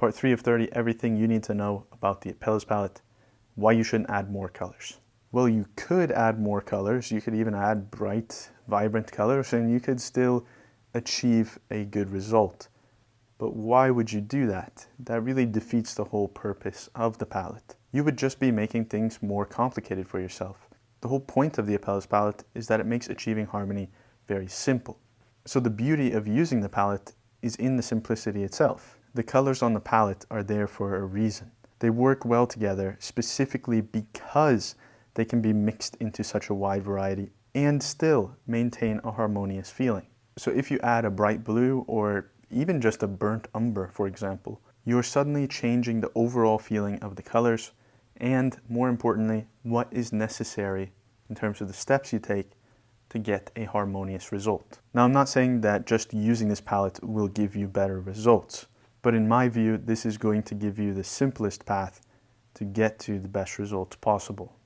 Part 3 of 30, everything you need to know about the Apelles palette, why you shouldn't add more colors. Well, you could add more colors. You could even add bright, vibrant colors, and you could still achieve a good result. But why would you do that? That really defeats the whole purpose of the palette. You would just be making things more complicated for yourself. The whole point of the Apelles palette is that it makes achieving harmony very simple. So the beauty of using the palette is in the simplicity itself. The colors on the palette are there for a reason. They work well together specifically because they can be mixed into such a wide variety and still maintain a harmonious feeling. So if you add a bright blue or even just a burnt umber, for example, you're suddenly changing the overall feeling of the colors and, more importantly, what is necessary in terms of the steps you take to get a harmonious result. Now, I'm not saying that just using this palette will give you better results, but in my view, this is going to give you the simplest path to get to the best results possible.